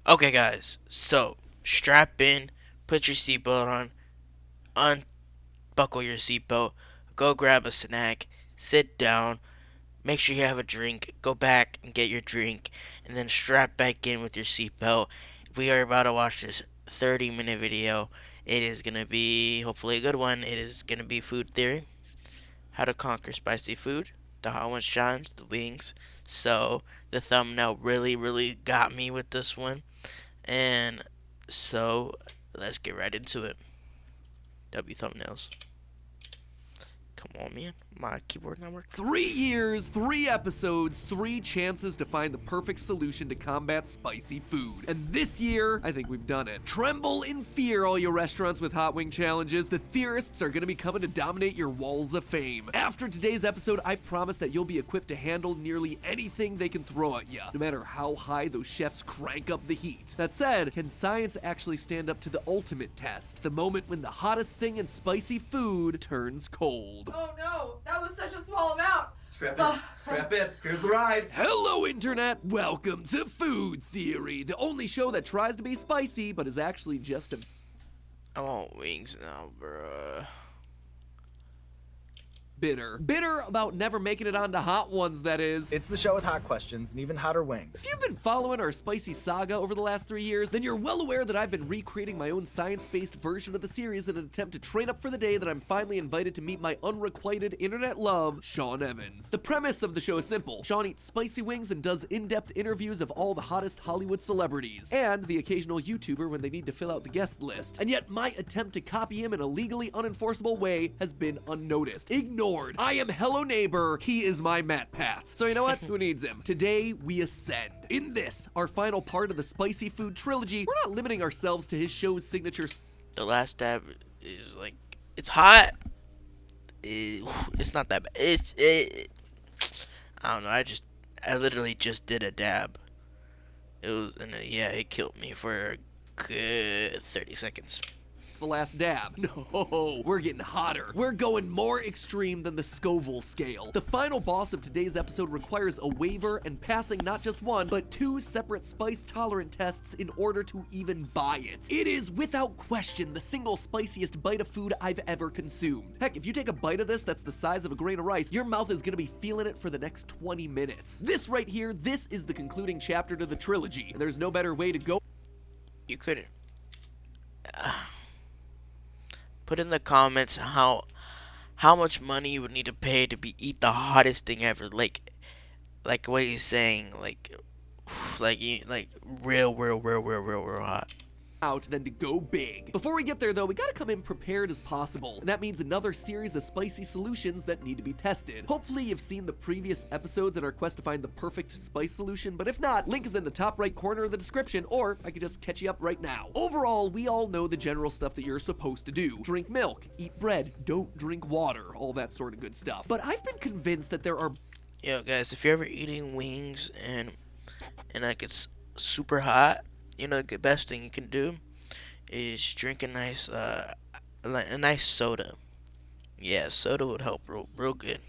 Okay, guys, so strap in, put your seatbelt on, unbuckle your seatbelt, go grab a snack, sit down, make sure you have a drink, go back and get your drink, and then strap back in with your seatbelt. We are about to watch this 30-minute video. It is going to be hopefully a good one. It is going to be food theory, how to conquer spicy food, the hot ones shines, the wings. So the thumbnail really got me with this one. And so let's get right into it. W thumbnails. Come on, man. My keyboard not working. 3 years, 3 episodes, 3 chances to find the perfect solution to combat spicy food. And this year, I think we've done it. Tremble in fear, all your restaurants with hot wing challenges. The theorists are gonna be coming to dominate your walls of fame. After today's episode, I promise that you'll be equipped to handle nearly anything they can throw at you, no matter how high those chefs crank up the heat. That said, can science actually stand up to the ultimate test? The moment when the hottest thing in spicy food turns cold. Oh no, that was such a small amount. Strap in. Here's the ride. Hello, Internet! Welcome to Food Theory, the only show that tries to be spicy but is actually just a I want wings now, bruh. bitter about never making it onto hot ones, that is. It's the show with hot questions and even hotter wings. If you've been following our spicy saga over the last 3 years, then you're well aware that I've been recreating my own science-based version of the series in an attempt to train up for the day that I'm finally invited to meet my unrequited internet love, Sean Evans. The premise of the show is simple. Sean eats spicy wings and does in-depth interviews of all the hottest Hollywood celebrities, and the occasional YouTuber when they need to fill out the guest list. And yet, my attempt to copy him in a legally unenforceable way has been unnoticed. Ignored. I am Hello Neighbor, he is my Matt Pat. So you know what? Who needs him? Today, we ascend. In this, our final part of the spicy food trilogy, we're not limiting ourselves to his show's signature. The last dab is like, it's hot. It's not that bad. I don't know. I literally just did a dab. It was, and yeah, it killed me for a good 30 seconds. The last dab. No, we're getting hotter. We're going more extreme than the Scoville scale. The final boss of today's episode requires a waiver and passing not just one, but 2 separate spice tolerant tests in order to even buy it. It is without question the single spiciest bite of food I've ever consumed. Heck, if you take a bite of this that's the size of a grain of rice, your mouth is gonna be feeling it for the next 20 minutes. This right here, this is the concluding chapter to the trilogy, and there's no better way to go. You couldn't. Put in the comments how much money you would need to pay to eat the hottest thing ever. Like what he's saying, like real hot. Out than to go big. Before we get there though, we gotta come in prepared as possible, and that means another series of spicy solutions that need to be tested. Hopefully you've seen the previous episodes in our quest to find the perfect spice solution, but if not, link is in the top right corner of the description, or I could just catch you up right now. Overall, we all know the general stuff that you're supposed to do. Drink milk, eat bread, don't drink water, all that sort of good stuff. But I've been convinced that there are... Yo guys, if you're ever eating wings and like it's super hot, you know, the best thing you can do is drink a nice soda. Yeah, soda would help real good.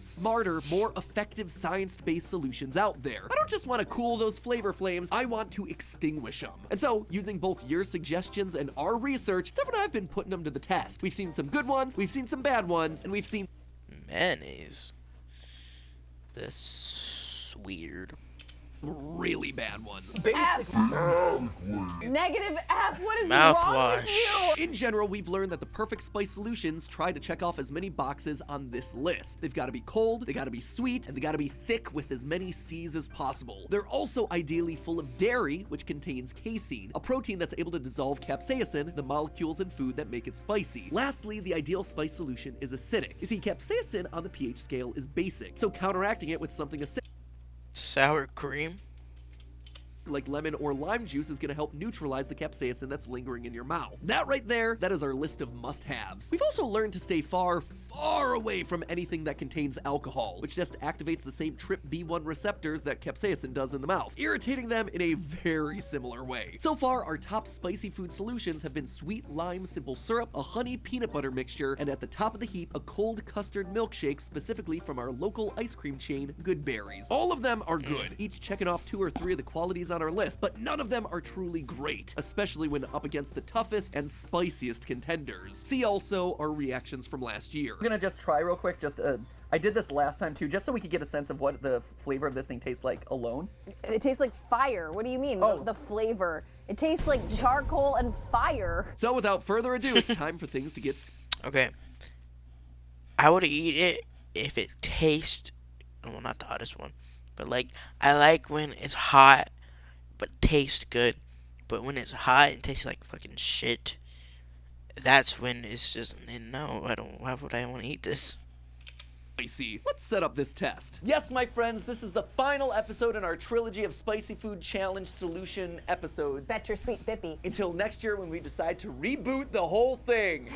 Smarter, more effective science-based solutions out there. I don't just want to cool those flavor flames, I want to extinguish them. And so, using both your suggestions and our research, Steph and I have been putting them to the test. We've seen some good ones, we've seen some bad ones, and we've seen mayonnaise. That's weird. Really bad ones. F. Negative F. What is wrong with Mouthwash. you? In general, we've learned that the perfect spice solutions try to check off as many boxes on this list. They've got to be cold, they got to be sweet, and they got to be thick with as many C's as possible. They're also ideally full of dairy, which contains casein, a protein that's able to dissolve capsaicin, the molecules in food that make it spicy. Lastly, the ideal spice solution is acidic. You see, capsaicin on the pH scale is basic, so counteracting it with something acidic Sour cream. like lemon or lime juice is going to help neutralize the capsaicin that's lingering in your mouth. That right there, that is our list of must-haves. We've also learned to stay far far away from anything that contains alcohol, which just activates the same TRPV1 receptors that capsaicin does in the mouth, irritating them in a very similar way. So far, our top spicy food solutions have been sweet lime simple syrup, a honey peanut butter mixture, and at the top of the heap, a cold custard milkshake specifically from our local ice cream chain, Good Berries. All of them are good, each checking off 2 or 3 of the qualities on our list, but none of them are truly great, especially when up against the toughest and spiciest contenders. See also our reactions from last year. I'm gonna just try real quick. I did this last time too, just so we could get a sense of what the flavor of this thing tastes like alone. It tastes like fire. What do you mean? Oh. The flavor. It tastes like charcoal and fire. So without further ado, it's time for things to get Okay. I would eat it if it tastes, well, not the hottest one, but like, I like when it's hot, but tastes good. But when it's hot and tastes like fucking shit, that's when it's just, no, why would I want to eat this? spicy. Let's set up this test. Yes, my friends, this is the final episode in our trilogy of spicy food challenge solution episodes. Bet your sweet bippy. Until next year when we decide to reboot the whole thing.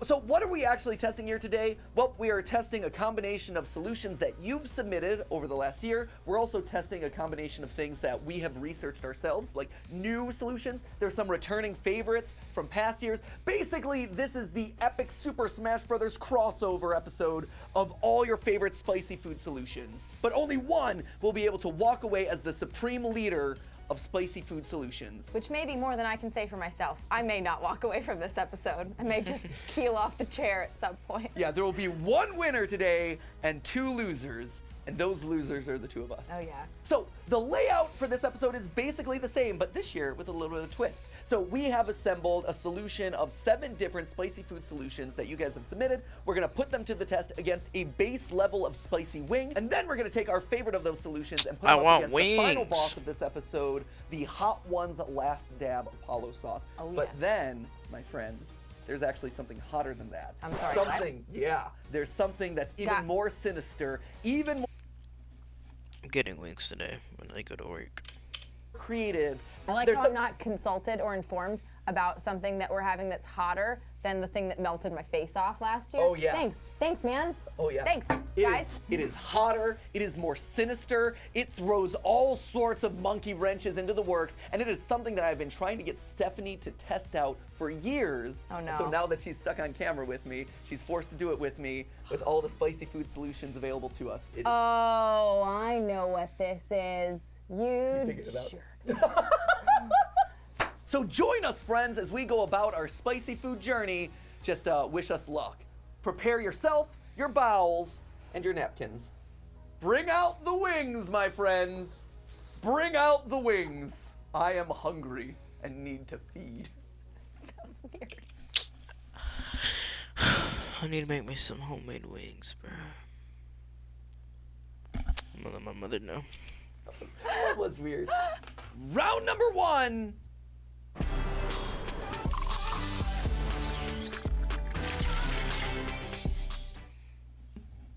So what are we actually testing here today? Well, we are testing a combination of solutions that you've submitted over the last year. We're also testing a combination of things that we have researched ourselves, like new solutions. There's some returning favorites from past years. Basically, this is the epic Super Smash Bros. Crossover episode of all your favorite spicy food solutions. But only one will be able to walk away as the supreme leader of spicy food solutions. Which may be more than I can say for myself. I may not walk away from this episode. I may just keel off the chair at some point. Yeah, there will be one winner today and 2 losers, and those losers are the 2 of us. Oh yeah. So the layout for this episode is basically the same, but this year with a little bit of a twist. So we have assembled a solution of 7 different spicy food solutions that you guys have submitted. We're gonna put them to the test against a base level of spicy wing, and then we're gonna take our favorite of those solutions and put them up against the final boss of this episode, the Hot Ones Last Dab Apollo Sauce. Oh, yeah. But then, my friends, there's actually something hotter than that. I'm sorry, Something, yeah. There's something that's even more sinister, even more I'm getting wings today when I go to work. creative. I like There's how I'm not consulted or informed about something that we're having that's hotter than the thing that melted my face off last year. Oh, yeah. Thanks, man. Oh yeah. Thanks, It guys. It is hotter, it is more sinister, it throws all sorts of monkey wrenches into the works, and it is something that I've been trying to get Stephanie to test out for years. Oh, no. So now that she's stuck on camera with me, she's forced to do it with me with all the spicy food solutions available to us. Oh, I know what this is. You figured it out. jerk. So join us, friends, as we go about our spicy food journey. Just wish us luck. Prepare yourself, your bowels, and your napkins. Bring out the wings, my friends. Bring out the wings. I am hungry and need to feed. That was weird. I need to make me some homemade wings, bro. I'm gonna let my mother know. That was weird. Round number 1.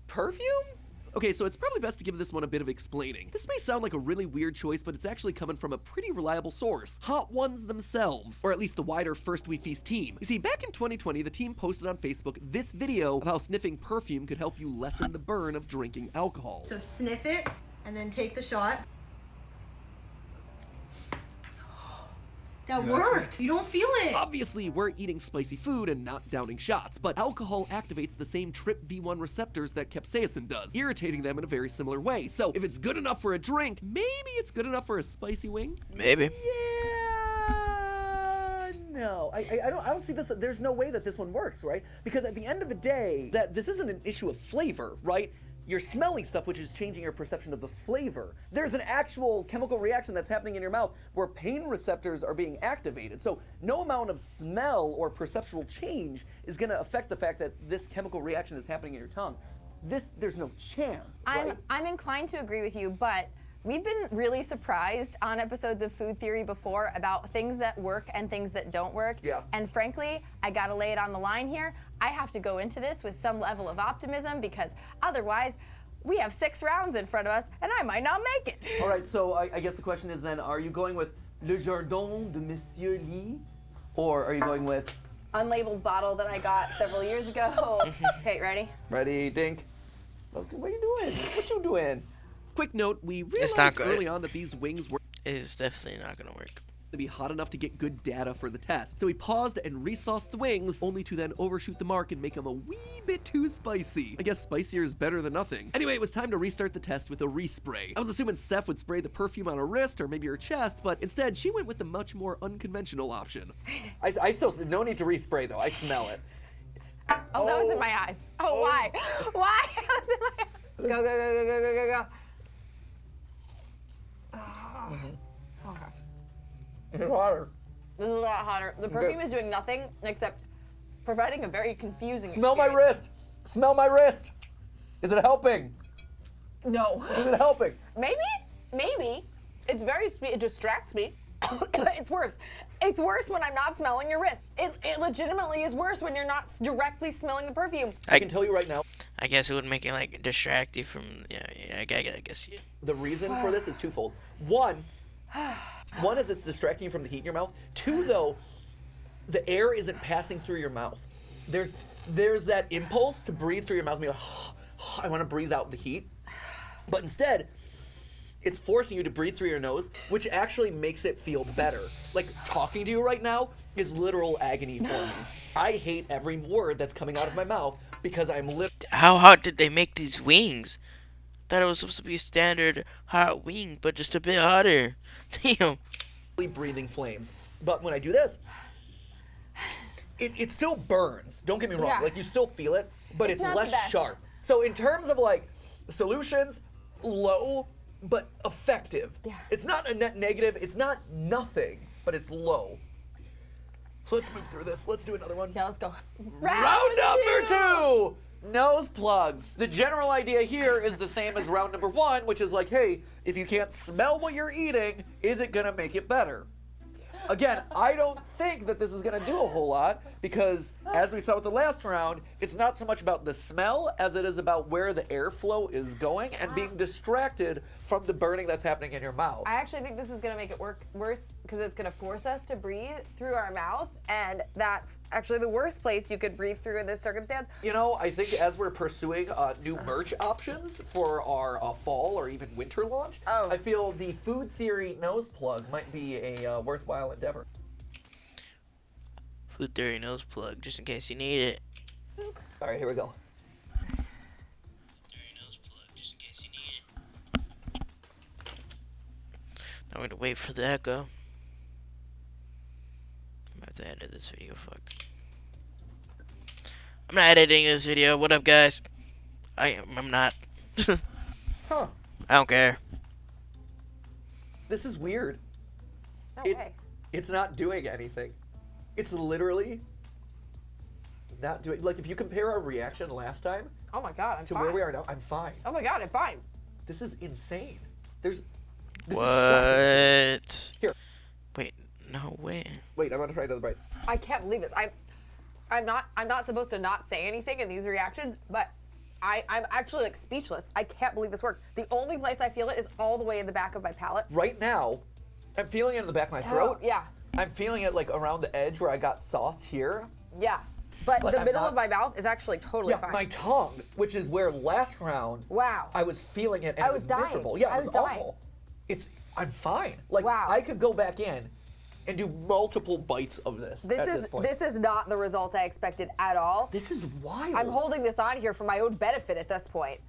Perfume? Okay, so it's probably best to give this one a bit of explaining. This may sound like a really weird choice, but it's actually coming from a pretty reliable source. Hot Ones themselves, or at least the wider First We Feast team. You see, back in 2020, the team posted on Facebook this video of how sniffing perfume could help you lessen the burn of drinking alcohol. So sniff it and then take the shot. That worked. You don't feel it. Obviously, we're eating spicy food and not downing shots, but alcohol activates the same TRPV1 receptors that capsaicin does, irritating them in a very similar way. So if it's good enough for a drink, maybe it's good enough for a spicy wing? Maybe. Yeah, no. I don't see this. There's no way that this one works, right? Because at the end of the day, that this isn't an issue of flavor, right? You're smelling stuff, which is changing your perception of the flavor. There's an actual chemical reaction that's happening in your mouth where pain receptors are being activated. So no amount of smell or perceptual change is going to affect the fact that this chemical reaction is happening in your tongue. There's no chance, right? I'm inclined to agree with you, but we've been really surprised on episodes of Food Theory before about things that work and things that don't work. Yeah. And frankly, I gotta lay it on the line here. I have to go into this with some level of optimism because otherwise, we have 6 rounds in front of us and I might not make it. All right, so I guess the question is then, are you going with Le Jardin de Monsieur Lee, or are you going with unlabeled bottle that I got several years ago. Okay, ready? Ready, Dink? What are you doing? What you doing? Quick note, we not realized good. early on that these wings were It is definitely not gonna work. to be hot enough to get good data for the test. So we paused and resauced the wings, only to then overshoot the mark and make them a wee bit too spicy. I guess spicier is better than nothing. Anyway, it was time to restart the test with a respray. I was assuming Steph would spray the perfume on her wrist or maybe her chest, but instead she went with the much more unconventional option. I still, no need to respray though. I smell it. Oh, that was in my eyes. Oh, why? Why? That was in my eyes. Go, go, go, go, go, go, go, go. It's hotter. This is a lot hotter. The perfume is doing nothing except providing a very confusing Smell my experience. wrist. Smell my wrist. Is it helping? No. Is it helping? Maybe. It's very sweet. It distracts me. It's worse. It's worse when I'm not smelling your wrist. It legitimately is worse when you're not directly smelling the perfume. I can tell you right now, I guess it would make it like distract you from. Yeah. I guess yeah. the reason for this is twofold. One is it's distracting you from the heat in your mouth. Two, though, the air isn't passing through your mouth. There's that impulse to breathe through your mouth and be like, I want to breathe out the heat. But instead, it's forcing you to breathe through your nose, which actually makes it feel better. Like, talking to you right now is literal agony for me. I hate every word that's coming out of my mouth because I'm literally How hot did they make these wings? Thought it was supposed to be a standard hot wing, but just a bit hotter. Damn. breathing flames. But when I do this, it still burns. Don't get me wrong. Yeah. Like, you still feel it, but it's not the less best. sharp. So in terms of like solutions, low but effective. Yeah. It's not a net negative. It's not nothing, but it's low. So let's move through this. Let's do another one. Yeah, let's go. Round number two! Nose plugs. The general idea here is the same as round number one, which is like, hey, if you can't smell what you're eating, is it gonna make it better? Again, I don't think that this is gonna do a whole lot because, as we saw with the last round, it's not so much about the smell as it is about where the airflow is going and being distracted from the burning that's happening in your mouth. I actually think this is going to make it worse because it's going to force us to breathe through our mouth, and that's actually the worst place you could breathe through in this circumstance. You know, I think as we're pursuing new merch options for our fall or even winter launch, I feel the food theory nose plug might be a worthwhile endeavor. Food theory nose plug, just in case you need it. All right, here we go. I'm going to wait for the echo. I'm about to edit this video. Fuck. I'm not editing this video. What up, guys? I'm not. Huh. I don't care. This is weird. No It's way. it's not doing anything. It's literally not doing. Like, if you compare our reaction last time Oh my god, I'm to fine. where we are now, I'm fine. Oh my god, I'm fine. This is insane. This is shocking. What? Here. Wait, no way. Wait, I want to try another bite. I can't believe this. I'm not supposed to not say anything in these reactions, but I'm actually like speechless. I can't believe this worked. The only place I feel it is all the way in the back of my palate. Right now, I'm feeling it in the back of my throat. Oh, yeah. I'm feeling it like around the edge where I got sauce here. Yeah. But the I'm middle not- of my mouth is actually totally Yeah, fine. my tongue, which is where last round Wow. I was feeling it and I it was was dying. miserable. Yeah, I it was was dying. awful. I'm fine. Like, Wow. I could go back in and do multiple bites of this. This at is this point. this is not the result I expected at all. This is wild. I'm holding this on here for my own benefit at this point.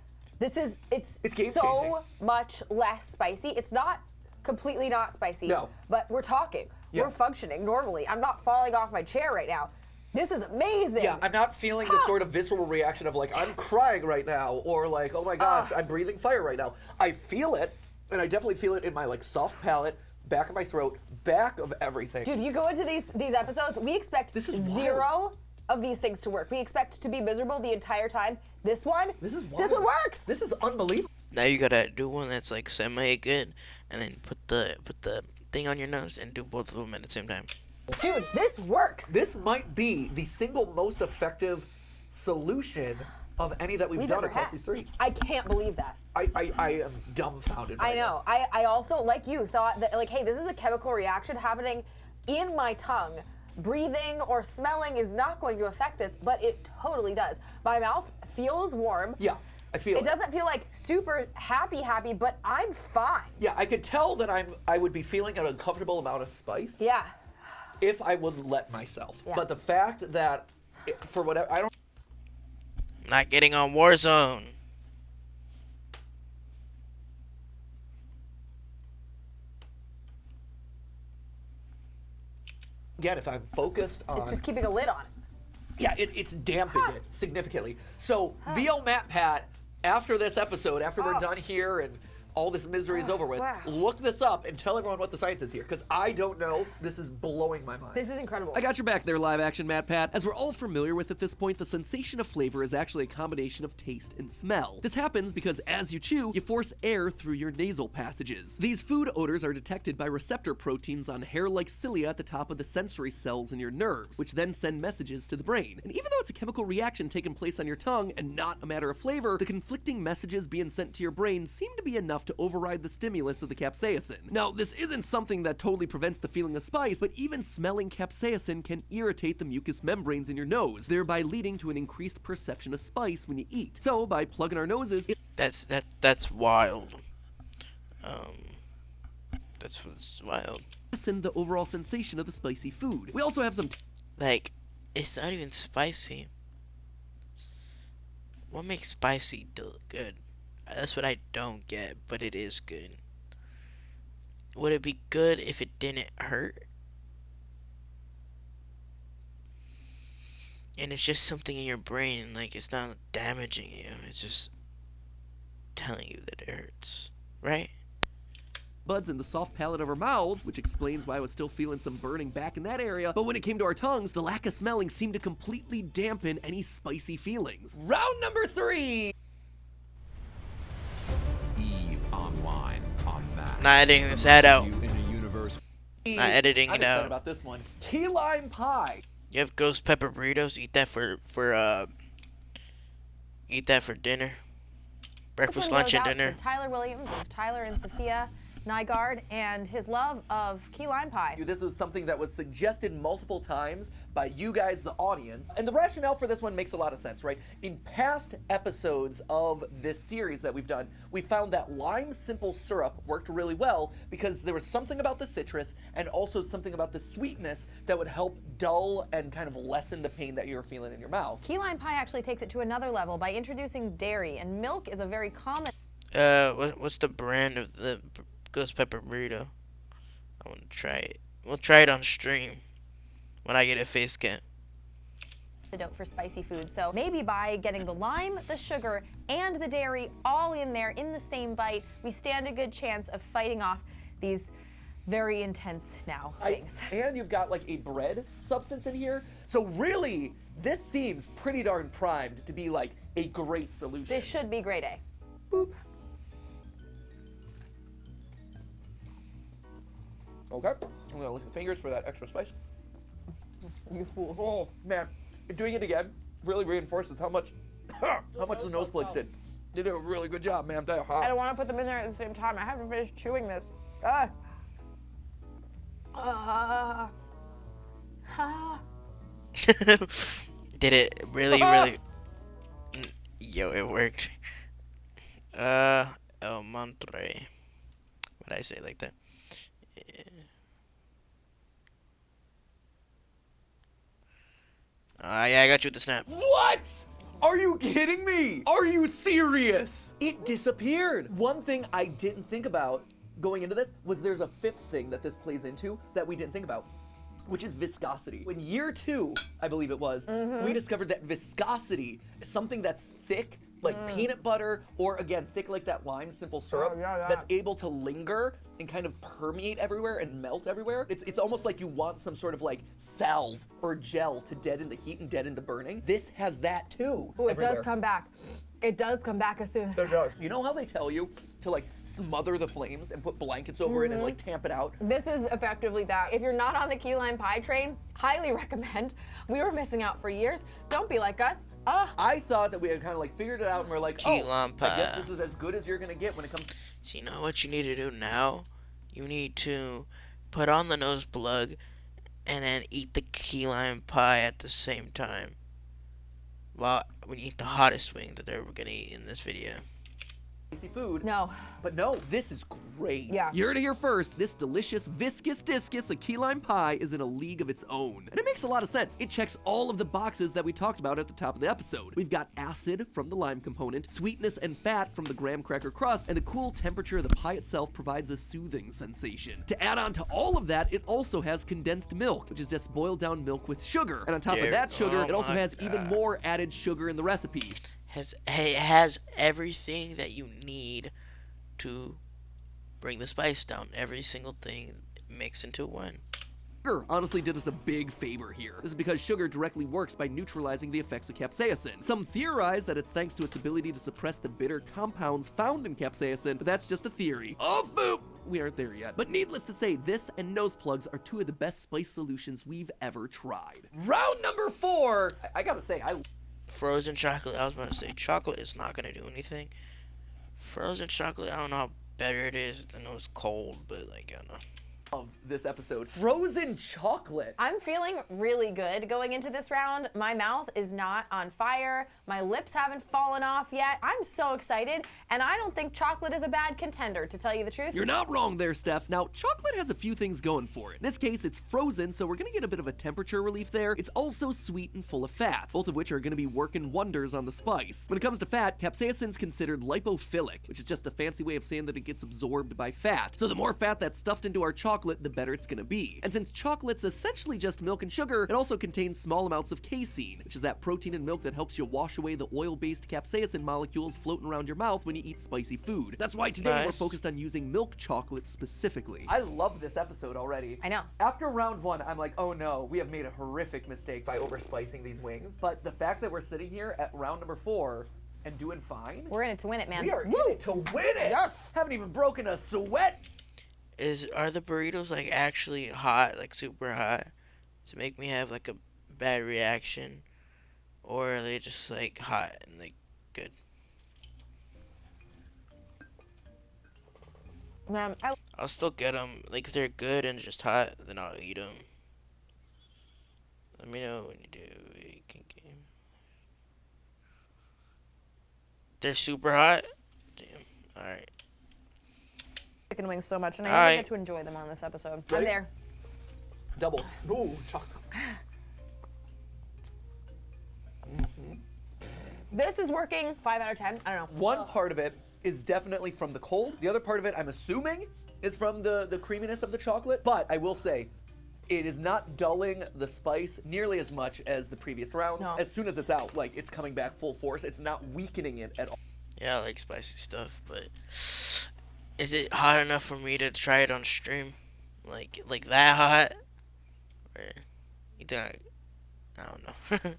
It's game-changing. so much less spicy. It's not completely not spicy. No. But we're talking. Yeah. We're functioning normally. I'm not falling off my chair right now. This is amazing. Yeah, I'm not feeling the sort of visceral reaction of like, I'm crying right now, or like, oh my gosh, I'm breathing fire right now. I feel it, and I definitely feel it in my like soft palate, back of my throat, back of everything. Dude, you go into these episodes, we expect This is zero of these things to work. We expect to be miserable the entire time. This one This is this wild. one works. This is unbelievable. Now you gotta do one that's like semi good, and then put the thing on your nose and do both of them at the same time. Dude, this works. This might be the single most effective solution of any that we've done ever across had. these three. I can't believe that. I am dumbfounded by I know. I also, like you, thought that, like, hey, this is a chemical reaction happening in my tongue breathing or smelling is not going to affect this, but it totally does. My mouth feels warm. Yeah, I feel It doesn't feel like super happy, but I'm fine. Yeah, I could tell that I would be feeling an uncomfortable amount of spice. Yeah. If I would let myself. Yeah. But the fact that, for whatever, I don't. Not getting on Warzone. Again, if I'm focused on. It's just keeping a lid on it. Yeah, it's dampened it significantly. So, VO Matt Pat, after this episode, after we're done here and all this misery is over with, wow. look this up and tell everyone what the science is here, because I don't know. This is blowing my mind. This is incredible. I got your back there, live action Matt Pat. As we're all familiar with at this point, the sensation of flavor is actually a combination of taste and smell. This happens because as you chew, you force air through your nasal passages. These food odors are detected by receptor proteins on hair-like cilia at the top of the sensory cells in your nerves, which then send messages to the brain. And even though it's a chemical reaction taking place on your tongue and not a matter of flavor, the conflicting messages being sent to your brain seem to be enough to override the stimulus of the capsaicin. Now, this isn't something that totally prevents the feeling of spice, but even smelling capsaicin can irritate the mucous membranes in your nose, thereby leading to an increased perception of spice when you eat. So, by plugging our noses, That's wild. That's what's wild. lessen the overall sensation of the spicy food. We also have some Like, it's not even spicy. What makes spicy good? That's what I don't get, but it is good. Would it be good if it didn't hurt? And it's just something in your brain, like it's not damaging you. It's just telling you that it hurts, right? buds in the soft palate of our mouths, which explains why I was still feeling some burning back in that area. But when it came to our tongues, the lack of smelling seemed to completely dampen any spicy feelings. Round number 3. Eve Online on Max. Not editing this ad out. You in a universe. Not editing I'm it excited out. about this one. Key lime pie. You have ghost pepper burritos. Eat that for dinner. Breakfast, This one lunch, goes and out dinner. to Tyler Williams of Tyler and Sophia Nygaard and his love of key lime pie. This was something that was suggested multiple times by you guys, the audience. And the rationale for this one makes a lot of sense, right? In past episodes of this series that we've done, we found that lime simple syrup worked really well because there was something about the citrus and also something about the sweetness that would help dull and kind of lessen the pain that you're feeling in your mouth. Key lime pie actually takes it to another level by introducing dairy, and milk is a very common What's the brand of the ghost pepper burrito? I want to try it. We'll try it on stream when I get a face cam. antidote for spicy food. So maybe by getting the lime, the sugar, and the dairy all in there in the same bite, we stand a good chance of fighting off these very intense now things. And you've got like a bread substance in here. So really, this seems pretty darn primed to be like a great solution. This should be grade A. Okay, I'm gonna lick the fingers for that extra spice. You fool. Oh man, doing it again really reinforces how much the nose plugs did. They did a really good job, man. They're I hot. don't want to put them in there at the same time. I haven't finished chewing this. Did it really? Yo, it worked. El Montre. What'd I say like that? Yeah, I got you with the snap. What? Are you kidding me? Are you serious? It disappeared. One thing I didn't think about going into this was there's a fifth thing that this plays into that we didn't think about, which is viscosity. In year 2, I believe it was, we discovered that viscosity is something that's thick, like peanut butter, or again, thick like that lime simple syrup, that's able to linger and kind of permeate everywhere and melt everywhere. It's almost like you want some sort of like salve or gel to deaden the heat and deaden the burning. This has that too. Oh, it everywhere. does come back. It does come back as soon as It does. You know how they tell you to like smother the flames and put blankets over it and like tamp it out? This is effectively that. If you're not on the key lime pie train, highly recommend. We were missing out for years. Don't be like us. I thought that we had kind of like figured it out and we're like, Key oh, lime I guess pie. this is as good as you're gonna get when it comes. So you know what you need to do now? You need to put on the nose plug and then eat the key lime pie at the same time. Well, when you eat the hottest wing that they're gonna eat in this video. Spicy food. No. But no, this is great. Yeah. You heard it here first. This delicious viscous discus, a key lime pie, is in a league of its own. And it makes a lot of sense. It checks all of the boxes that we talked about at the top of the episode. We've got acid from the lime component, sweetness and fat from the graham cracker crust, and the cool temperature of the pie itself provides a soothing sensation. To add on to all of that, it also has condensed milk, which is just boiled down milk with sugar. And on top of that sugar, Oh it also my has even God. more added sugar in the recipe. It has everything that you need to bring the spice down. Every single thing mixed into one. Sugar honestly did us a big favor here. This is because sugar directly works by neutralizing the effects of capsaicin. Some theorize that it's thanks to its ability to suppress the bitter compounds found in capsaicin, but that's just a theory. Oh, boop! We aren't there yet. But needless to say, this and nose plugs are two of the best spice solutions we've ever tried. Round number 4. I gotta say, Frozen chocolate. I was about to say chocolate is not gonna do anything. Frozen chocolate. I don't know how better it is. I know it's cold, but like I don't know. love this episode. Frozen chocolate. I'm feeling really good going into this round. My mouth is not on fire. My lips haven't fallen off yet. I'm so excited, and I don't think chocolate is a bad contender, to tell you the truth. You're not wrong there, Steph. Now, chocolate has a few things going for it. In this case, it's frozen, so we're gonna get a bit of a temperature relief there. It's also sweet and full of fat, both of which are gonna be working wonders on the spice. When it comes to fat, capsaicin's considered lipophilic, which is just a fancy way of saying that it gets absorbed by fat. So the more fat that's stuffed into our chocolate, the better it's gonna be. And since chocolate's essentially just milk and sugar, it also contains small amounts of casein, which is that protein in milk that helps you wash away the oil-based capsaicin molecules floating around your mouth when you eat spicy food. That's why today we're Nice. focused on using milk chocolate specifically. I love this episode already. I know. After round 1, I'm like, oh no, we have made a horrific mistake by overspicing these wings. But the fact that we're sitting here at round number 4 and doing fine, We're in it to win it, man. we are in it to win it. Yes. Haven't even broken a sweat. Are the burritos like actually hot, like super hot, to make me have like a bad reaction, or are they just like hot and like good? Man, I'll still get them. Like if they're good and just hot, then I'll eat them. Let me know when you do. You can game. They're super hot. Damn. All right. chicken wings so much, and I Alright. didn't get to enjoy them on this episode. I'm Ready? there. Double. Ooh, chocolate. This is working. 5 out of 10. I don't know. One part of it is definitely from the cold. The other part of it, I'm assuming, is from the creaminess of the chocolate. But I will say, it is not dulling the spice nearly as much as the previous rounds. No. As soon as it's out, like, it's coming back full force. It's not weakening it at all. Yeah, I like spicy stuff, but is it hot enough for me to try it on stream? Like that hot? Or you think I don't know.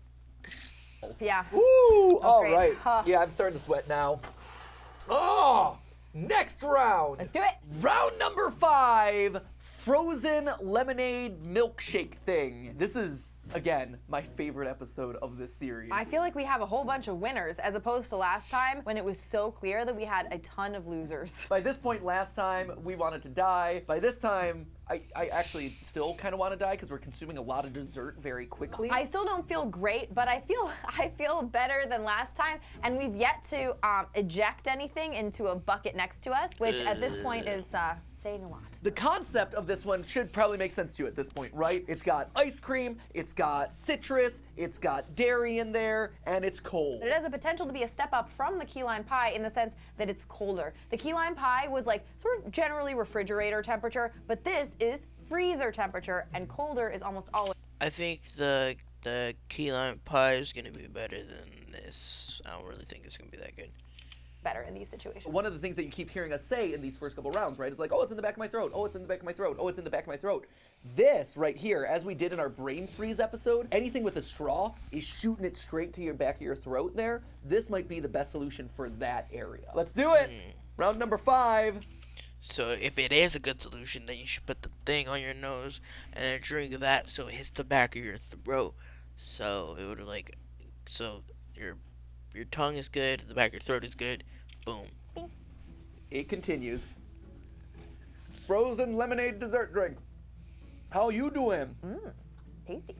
Yeah. Ooh, all great. right. Huh. Yeah, I'm starting to sweat now. Oh, next round. Let's do it. Round number 5, frozen lemonade milkshake thing. This is, again, my favorite episode of this series. I feel like we have a whole bunch of winners as opposed to last time when it was so clear that we had a ton of losers. By this point last time, we wanted to die. By this time, I actually still kind of want to die because we're consuming a lot of dessert very quickly. I still don't feel great, but I feel better than last time, and we've yet to eject anything into a bucket next to us, which at this point is saying a lot. The concept of this one should probably make sense to you at this point, right? It's got ice cream, it's got citrus, it's got dairy in there, and it's cold. But it has a potential to be a step up from the key lime pie in the sense that it's colder. The key lime pie was like sort of generally refrigerator temperature, but this is freezer temperature, and colder is almost always I think the key lime pie is gonna be better than this. I don't really think it's gonna be that good. better in these situations. One of the things that you keep hearing us say in these first couple rounds, right, is like, oh, it's in the back of my throat. Oh, it's in the back of my throat. Oh, it's in the back of my throat. This right here, as we did in our brain freeze episode, anything with a straw is shooting it straight to your back of your throat there. This might be the best solution for that area. Let's do it. Round number 5. So if it is a good solution, then you should put the thing on your nose and then drink that so it hits the back of your throat. So it would like, so your tongue is good, the back of your throat is good. Boom. It continues. Frozen lemonade dessert drink. How you doing? Tasty.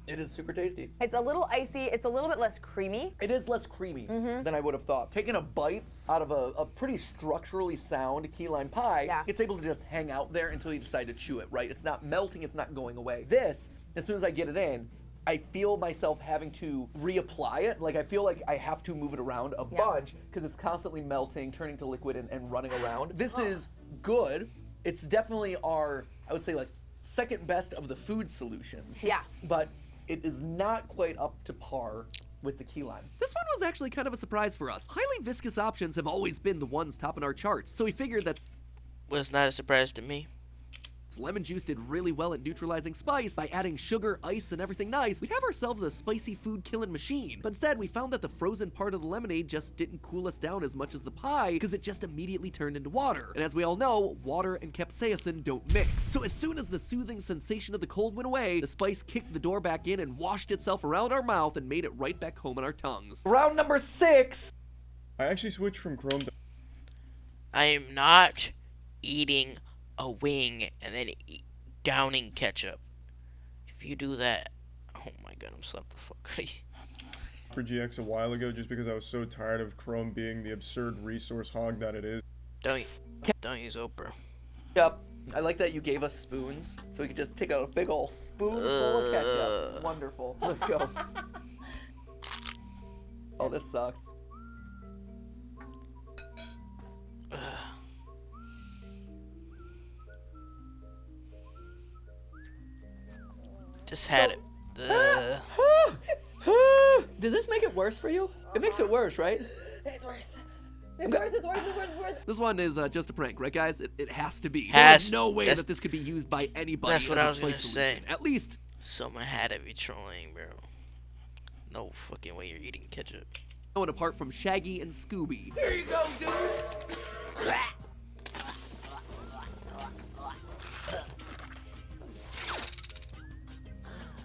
It is super tasty. It's a little icy. It's a little bit less creamy. It is less creamy than I would have thought. Taking a bite out of a pretty structurally sound key lime pie, Yeah. it's able to just hang out there until you decide to chew it, right? It's not melting, it's not going away. This, as soon as I get it in, I feel myself having to reapply it. Like, I feel like I have to move it around a bunch because it's constantly melting, turning to liquid, and running around. This is good. It's definitely our, I would say, like, second best of the food solutions. Yeah. But it is not quite up to par with the key lime. This one was actually kind of a surprise for us. Highly viscous options have always been the ones topping our charts, so we figured that Was not a surprise to me. lemon juice did really well at neutralizing spice by adding sugar, ice, and everything nice. We'd have ourselves a spicy food killing machine. But instead, we found that the frozen part of the lemonade just didn't cool us down as much as the pie because it just immediately turned into water. And as we all know, water and capsaicin don't mix. So as soon as the soothing sensation of the cold went away, the spice kicked the door back in and washed itself around our mouth and made it right back home in our tongues. Round number 6. I actually switched from Chrome to I am not eating a wing and then downing ketchup. If you do that, oh my god, I'm slapped the fuck out of you. for GX a while ago just because I was so tired of Chrome being the absurd resource hog that it is. Don't use Oprah. Yep. I like that you gave us spoons, so we could just take out a big ol' spoonful of ketchup. Wonderful. Let's go. Oh, this sucks. Just had it. Does this make it worse for you? It makes it worse, right? It's worse. It's worse. It's worse. It's worse. It's worse. This one is just a prank, right, guys? It has to be. Has- There's no way that's- that this could be used by anybody. that's what as a I was gonna spice say. solution. At least, Someone had to be trolling, bro. No fucking way you're eating ketchup. no one apart from Shaggy and Scooby. Here you go, dude.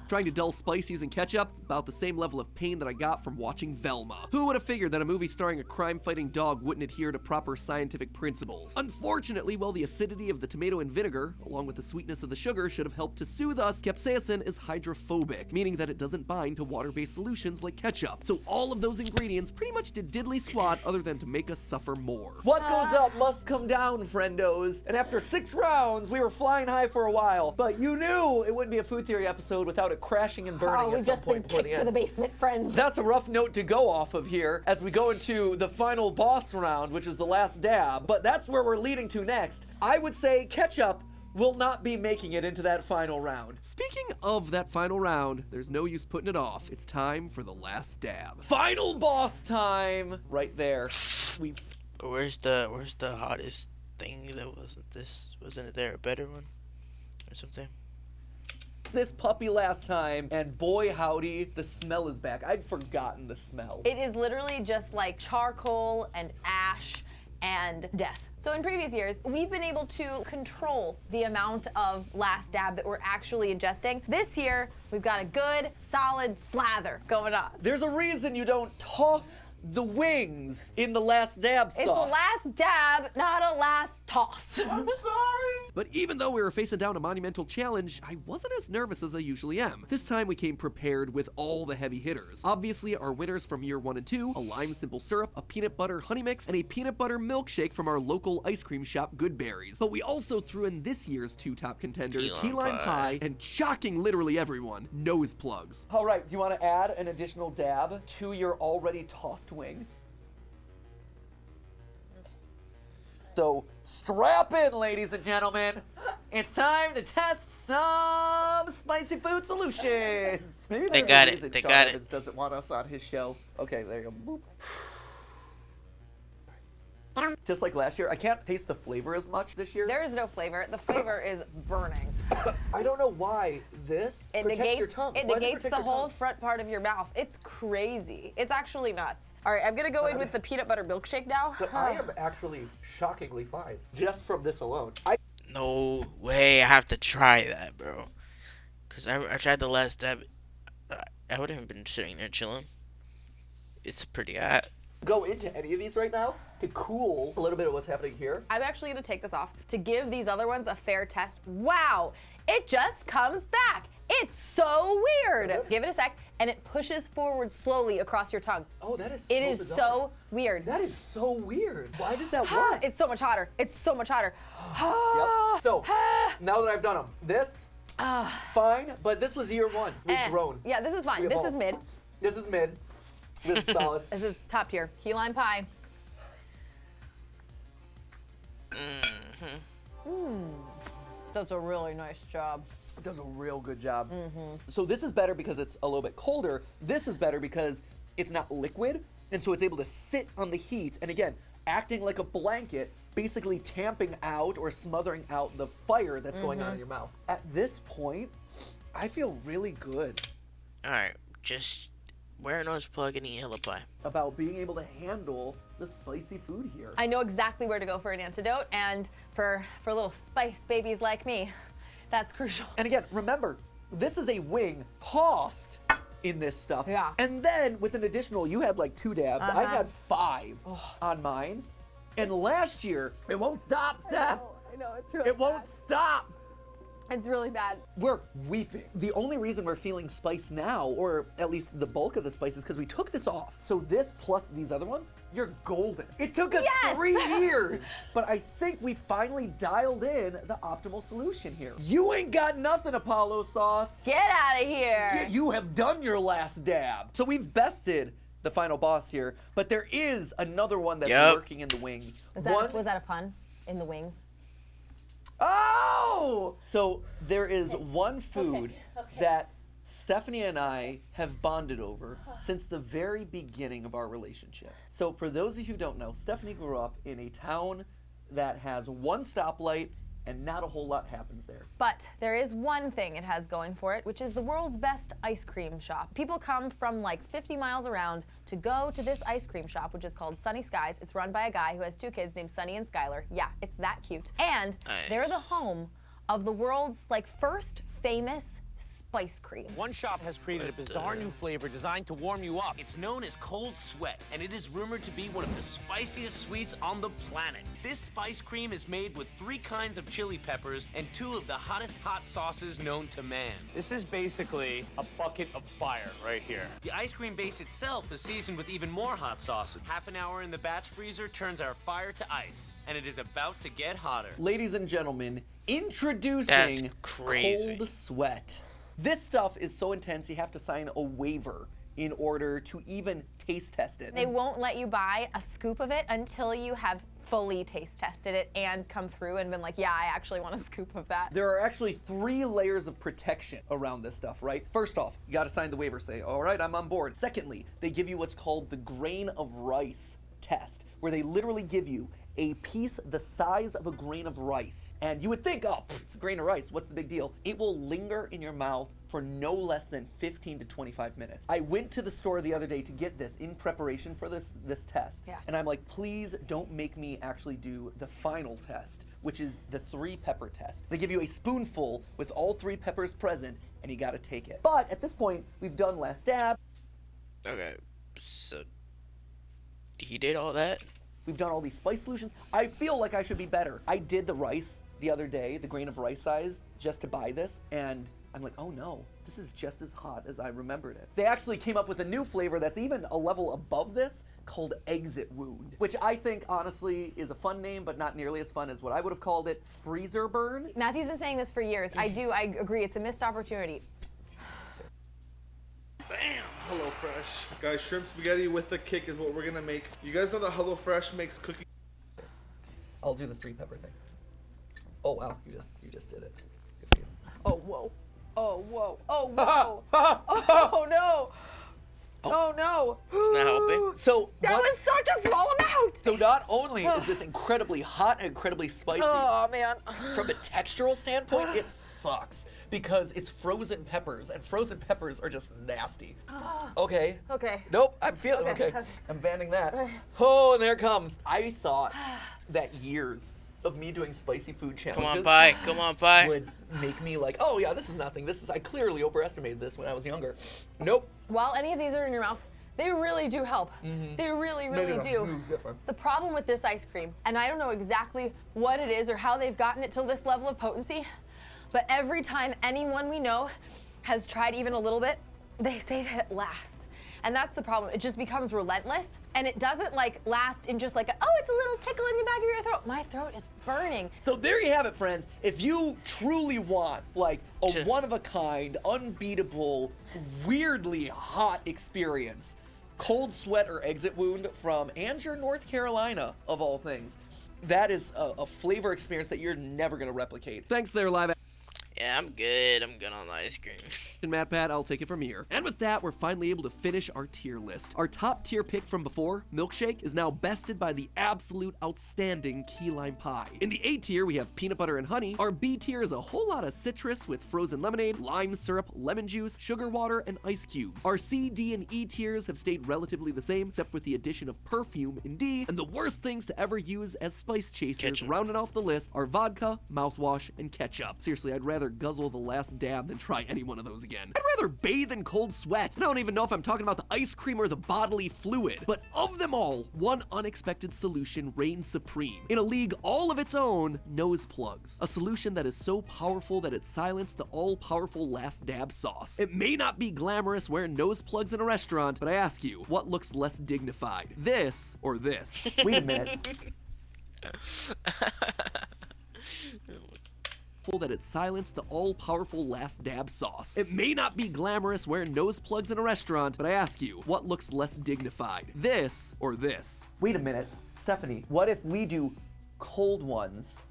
Trying to dull spice using ketchup, about the same level of pain that I got from watching Velma. Who would have figured that a movie starring a crime-fighting dog wouldn't adhere to proper scientific principles? Unfortunately, while the acidity of the tomato and vinegar, along with the sweetness of the sugar, should have helped to soothe us, capsaicin is hydrophobic, meaning that it doesn't bind to water-based solutions like ketchup. So all of those ingredients pretty much did diddly squat other than to make us suffer more. What goes up must come down, friendos. And after 6 rounds, we were flying high for a while. But you knew it wouldn't be a food theory episode without it crashing and burning Oh, at we've some just been point before the kicked to end. the basement, friends. That's a rough note to go off of here as we go into the final boss round, which is the last dab. But that's where we're leading to next. I would say ketchup will not be making it into that final round. Speaking of that final round, there's no use putting it off. It's time for the last dab. Final boss time! Right there. We But where's the hottest thing that wasn't this? Wasn't there a better one or something? this puppy last time, and boy howdy, the smell is back. I'd forgotten the smell. It is literally just like charcoal and ash and death. So in previous years, we've been able to control the amount of last dab that we're actually ingesting. This year, we've got a good, solid slather going on. There's a reason you don't toss the wings in the last dab sauce. It's a last dab, not a last toss. I'm sorry. But even though we were facing down a monumental challenge, I wasn't as nervous as I usually am. This time we came prepared with all the heavy hitters. Obviously our winners from year 1 and 2, a lime simple syrup, a peanut butter honey mix, and a peanut butter milkshake from our local ice cream shop Goodberries. But we also threw in this year's 2 top contenders, key lime pie, and shocking literally everyone, nose plugs. All right, do you want to add an additional dab to your already tossed wing? So strap in, ladies and gentlemen. It's time to test some spicy food solutions. Maybe They there's got a it. reason They Sean got it. Evans doesn't want us on his show. Okay, there you go. Boop. Just like last year, I can't taste the flavor as much this year. There is no flavor. The flavor is burning. I don't know why this It protects negates, your tongue. it Why does negates protect the your whole tongue? front part of your mouth. It's crazy. It's actually nuts. All right, I'm gonna go in with the peanut butter milkshake now. But I am actually shockingly fine just from this alone. No way, I have to try that, bro. Cause I tried the last dab. I would have been sitting there chilling. It's pretty hot. Go into any of these right now to cool a little bit of what's happening here. I'm actually gonna take this off to give these other ones a fair test. Wow, it just comes back. It's so weird. Give it a sec, and it pushes forward slowly across your tongue. Oh, that is so It is bizarre. so weird. That is so weird. Why does that work? It's so much hotter. It's so much hotter. Yep. So, now that I've done them, this, fine, but this was year one. We've grown. Yeah, this is fine. We This evolved. is mid. This is mid. This is solid. This is top tier. Key lime pie. Does a really nice job. It does a real good job. So this is better because it's a little bit colder. This is better because it's not liquid, and so it's able to sit on the heat, and again, acting like a blanket, basically tamping out or smothering out the fire that's going on in your mouth. At this point, I feel really good Alright, just wear a nose plug and eat yellow pie. about being able to handle the spicy food here. I know exactly where to go for an antidote, and for little spice babies like me, that's crucial. And again, remember, this is a wing tossed in this stuff. Yeah. And then with an additional, you had like 2 dabs. I had 5 on mine. And last year, it won't stop, Steph. I know, it's really It won't stop. It's really bad. We're weeping. The only reason we're feeling spice now, or at least the bulk of the spice, is because we took this off. So this plus these other ones, you're golden. It took us Yes! 3 years, but I think we finally dialed in the optimal solution here. You ain't got nothing, Apollo sauce. Get out of here. You have done your last dab. So we've bested the final boss here, but there is another one that's Yep. lurking in the wings. Was One, that a pun? In the wings? oh! So there is one food that Stephanie and I have bonded over since the very beginning of our relationship. So for those of you who don't know, Stephanie grew up in a town that has one stoplight and not a whole lot happens there. But there is one thing it has going for it, which is the world's best ice cream shop. People come from like 50 miles around to go to this ice cream shop, which is called Sunny Skies. It's run by a guy who has 2 kids named Sunny and Skylar. Yeah, it's that cute. And they're the home of the world's like first famous spice cream. One shop has created a bizarre new flavor designed to warm you up. It's known as Cold Sweat, and it is rumored to be one of the spiciest sweets on the planet. This spice cream is made with 3 kinds of chili peppers and 2 of the hottest hot sauces known to man. This is basically a bucket of fire right here. The ice cream base itself is seasoned with even more hot sauces. Half an hour in the batch freezer turns our fire to ice, and it is about to get hotter. Ladies and gentlemen, introducing That's crazy. Cold Sweat. This stuff is so intense you have to sign a waiver in order to even taste test it. They won't let you buy a scoop of it until you have fully taste tested it and come through and been like, yeah, I actually want a scoop of that. There are actually 3 layers of protection around this stuff, right? First off, you gotta sign the waiver, say, all right, I'm on board. Secondly, they give you what's called the grain of rice test, where they literally give you a piece the size of a grain of rice. And you would think, oh, it's a grain of rice, what's the big deal? It will linger in your mouth for no less than 15 to 25 minutes. I went to the store the other day to get this in preparation for this test. Yeah. And I'm like, please don't make me actually do the final test, which is the 3-pepper test. They give you a spoonful with all 3 peppers present, and you gotta take it. But at this point, we've done last dab. Okay, so he did all that? We've done all these spice solutions. I feel like I should be better. I did the rice the other day, the grain of rice size, just to buy this, and I'm like, oh no, this is just as hot as I remembered it. They actually came up with a new flavor that's even a level above this called Exit Wound, which I think honestly is a fun name, but not nearly as fun as what I would have called it, Freezer Burn. Matthew's been saying this for years. I agree, it's a missed opportunity. Bam! HelloFresh. Guys, shrimp spaghetti with the kick is what we're gonna make. You guys know that HelloFresh makes cookies. I'll do the 3-pepper thing. Oh wow, you just did it. Good for you. Oh, whoa. Oh, whoa. Oh, whoa. Oh, no. Oh, no. It's not helping. So That was such a small amount. so not only is this incredibly hot and incredibly spicy, Oh, man. from a textural standpoint, it sucks because it's frozen peppers, and frozen peppers are just nasty. Okay. Okay. Nope, I'm feeling okay. I'm banning that. Oh, and there it comes. I thought that years of me doing spicy food challenges Come on, pie. would make me like, oh yeah, this is nothing. I clearly overestimated this when I was younger. Nope. While any of these are in your mouth, they really do help. They really, really do. The problem with this ice cream, and I don't know exactly what it is or how they've gotten it to this level of potency, But every time anyone we know has tried even a little bit, they say that it lasts. And that's the problem. It just becomes relentless, and it doesn't like last in just like, oh, it's a little tickle in the back of your throat. My throat is burning. So there you have it, friends. If you truly want like a one-of-a-kind, unbeatable, weirdly hot experience, cold sweat or exit wound from Anger, North Carolina, of all things, that is a flavor experience that you're never going to replicate. Thanks there, live Yeah, I'm good. I'm good on the ice cream. and Matt Pat, I'll take it from here. And with that, we're finally able to finish our tier list. Our top tier pick from before, Milkshake, is now bested by the absolute outstanding Key Lime Pie. In the A tier, we have peanut butter and honey. Our B tier is a whole lot of citrus with frozen lemonade, lime syrup, lemon juice, sugar water, and ice cubes. Our C, D, and E tiers have stayed relatively the same, except with the addition of perfume in D. And the worst things to ever use as spice chasers, rounding off the list, are vodka, mouthwash, and ketchup. Seriously, I'd rather guzzle the last dab than try any one of those again. I'd rather bathe in cold sweat. I don't even know if I'm talking about the ice cream or the bodily fluid. But of them all, one unexpected solution reigns supreme. In a league all of its own, nose plugs. A solution that is so powerful that it silenced the all-powerful last dab sauce. It may not be glamorous wearing nose plugs in a restaurant, but I ask you, what looks less dignified? This or this? Wait a minute. That it silenced the all-powerful last dab sauce. It may not be glamorous wearing nose plugs in a restaurant, but I ask you, what looks less dignified? This or this? Wait a minute, Stephanie, what if we do cold ones?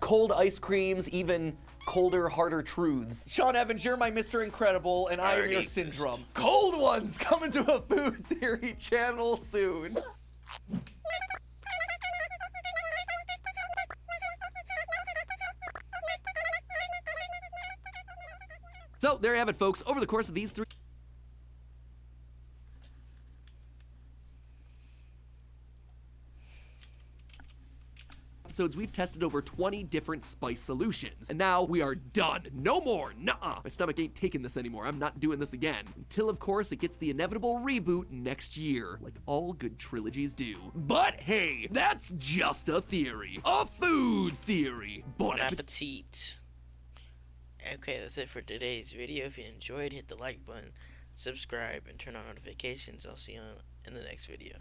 Cold ice creams, even colder, harder truths. Sean Evans, you're my Mr. Incredible, and I am your Syndrome. Cold ones coming to a Food Theory channel soon. So there you have it, folks. Over the course of these 3 episodes, we've tested over 20 different spice solutions. And now we are done. No more. Nuh-uh. My stomach ain't taking this anymore. I'm not doing this again. Until, of course, it gets the inevitable reboot next year, like all good trilogies do. But hey, that's just a theory. A food theory. Bon appetit. Okay, that's it for today's video. If you enjoyed, hit the like button, subscribe, and turn on notifications. I'll see you in the next video.